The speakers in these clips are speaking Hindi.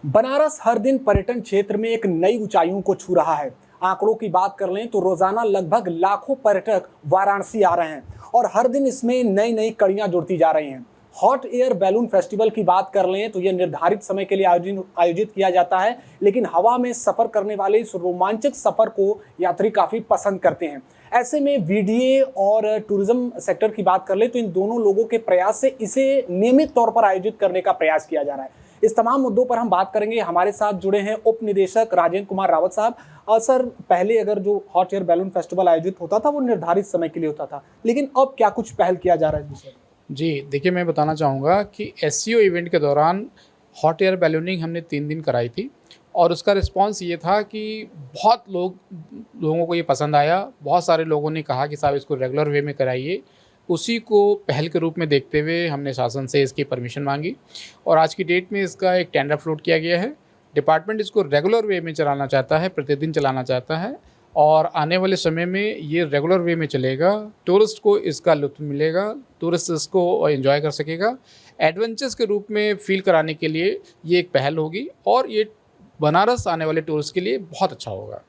बनारस हर दिन पर्यटन क्षेत्र में एक नई ऊंचाइयों को छू रहा है। आंकड़ों की बात कर लें तो रोजाना लगभग लाखों पर्यटक वाराणसी आ रहे हैं और हर दिन इसमें नई नई कड़ियां जुड़ती जा रही हैं। हॉट एयर बैलून फेस्टिवल की बात कर लें तो यह निर्धारित समय के लिए आयोजित किया जाता है, लेकिन हवा में सफर करने वाले इस रोमांचक सफर को यात्री काफी पसंद करते हैं। ऐसे में वीडीए और टूरिज्म सेक्टर की बात कर ले तो इन दोनों लोगों के प्रयास से इसे नियमित तौर पर आयोजित करने का प्रयास किया जा रहा है। इस तमाम मुद्दों पर हम बात करेंगे। हमारे साथ जुड़े हैं उप निदेशक राजेंद्र कुमार रावत साहब। और सर, पहले अगर जो हॉट एयर बैलून फेस्टिवल आयोजित होता था वो निर्धारित समय के लिए होता था, लेकिन अब क्या कुछ पहल किया जा रहा है इस विषय? जी देखिए, मैं बताना चाहूँगा कि एससीओ इवेंट के दौरान हॉट एयर बैलूनिंग हमने 3 दिन कराई थी और उसका रिस्पांस ये था कि बहुत लोगों को ये पसंद आया। बहुत सारे लोगों ने कहा कि साहब इसको रेगुलर वे में कराइए। उसी को पहल के रूप में देखते हुए हमने शासन से इसकी परमिशन मांगी और आज की डेट में इसका एक टेंडर फ्लोट किया गया है। डिपार्टमेंट इसको रेगुलर वे में चलाना चाहता है, प्रतिदिन चलाना चाहता है और आने वाले समय में ये रेगुलर वे में चलेगा। टूरिस्ट को इसका लुत्फ़ मिलेगा, टूरिस्ट इसको एंजॉय कर सकेगा। एडवेंचर्स के रूप में फील कराने के लिए ये एक पहल होगी और ये बनारस आने वाले टूरिस्ट के लिए बहुत अच्छा होगा।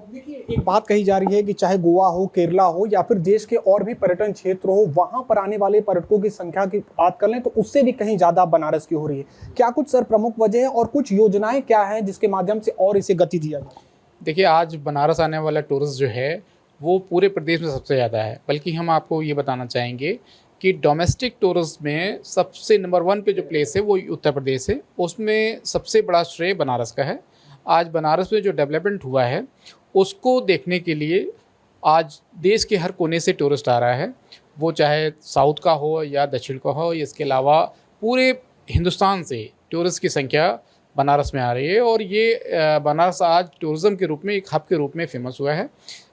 देखिए, एक बात कही जा रही है कि चाहे गोवा हो, केरला हो या फिर देश के और भी पर्यटन क्षेत्र हो, वहां पर आने वाले पर्यटकों की संख्या की बात कर लें तो उससे भी कहीं ज्यादा बनारस की हो रही है। क्या कुछ सर प्रमुख वजह है और कुछ योजनाएं क्या हैं जिसके माध्यम से और इसे गति दिया जाए? देखिए, आज बनारस आने वाला टूरिस्ट जो है वो पूरे प्रदेश में सबसे ज़्यादा है। बल्कि हम आपको ये बताना चाहेंगे कि डोमेस्टिक टूरिस्ट में सबसे नंबर 1 पे जो प्लेस है वो उत्तर प्रदेश है। उसमें सबसे बड़ा श्रेय बनारस का है। आज बनारस में जो डेवलपमेंट हुआ है उसको देखने के लिए आज देश के हर कोने से टूरिस्ट आ रहा है, वो चाहे साउथ का हो या दक्षिण का हो। इसके अलावा पूरे हिंदुस्तान से टूरिस्ट की संख्या बनारस में आ रही है और ये बनारस आज टूरिज़्म के रूप में एक हब के रूप में फेमस हुआ है।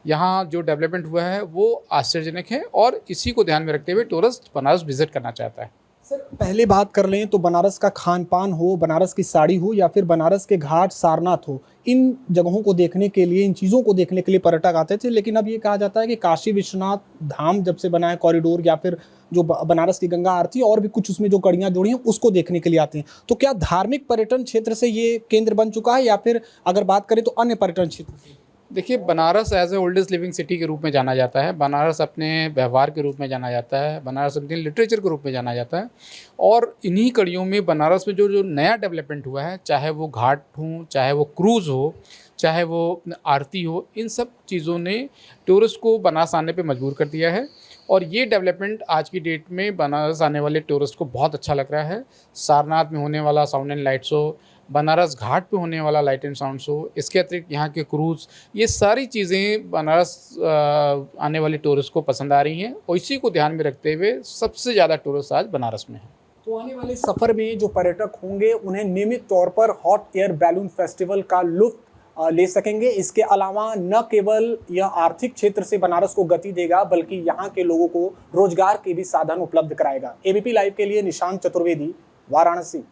यहाँ जो डेवलपमेंट हुआ है वो आश्चर्यजनक है और इसी को ध्यान में रखते हुए टूरिस्ट बनारस विजिट करना चाहता है। सर, पहले बात कर लें तो बनारस का खान पान हो, बनारस की साड़ी हो या फिर बनारस के घाट सारनाथ हो, इन जगहों को देखने के लिए, इन चीज़ों को देखने के लिए पर्यटक आते थे। लेकिन अब ये कहा जाता है कि काशी विश्वनाथ धाम जब से बना है कॉरिडोर, या फिर जो बनारस की गंगा आरती और भी कुछ उसमें जो कड़ियाँ जुड़ी हैं उसको देखने के लिए आते हैं। तो क्या धार्मिक पर्यटन क्षेत्र से ये केंद्र बन चुका है या फिर अगर बात करें तो अन्य पर्यटन क्षेत्र से? देखिए, Banaras as a oldest living city के रूप में जाना जाता है। बनारस अपने व्यवहार के रूप में जाना जाता है। बनारस अपने लिटरेचर के रूप में जाना जाता है और इन्हीं कड़ियों में बनारस में जो नया डेवलपमेंट हुआ है, चाहे वो घाट हो, चाहे वो क्रूज़ हो, चाहे वो आरती हो, इन सब चीज़ों ने टूरिस्ट को बनारस आने पे मजबूर कर दिया है और ये डेवलपमेंट आज की डेट में बनारस आने वाले टूरिस्ट को बहुत अच्छा लग रहा है। सारनाथ में होने वाला sound and light show, Banaras ghat पे होने वाला लाइट एंड साउंड शो, इसके अतिरिक्त यहाँ के क्रूज़, ये सारी चीज़ें बनारस आने वाले टूरिस्ट को पसंद आ रही हैं और इसी को ध्यान में रखते हुए सबसे ज़्यादा टूरिस्ट आज बनारस में है। तो आने वाले सफर में जो पर्यटक होंगे उन्हें नियमित तौर पर हॉट एयर बैलून फेस्टिवल का लुत्फ ले सकेंगे। इसके अलावा न केवल यह आर्थिक क्षेत्र से बनारस को गति देगा, बल्कि यहाँ के लोगों को रोजगार के भी साधन उपलब्ध कराएगा। एबीपी लाइव के लिए निशांत चतुर्वेदी, वाराणसी।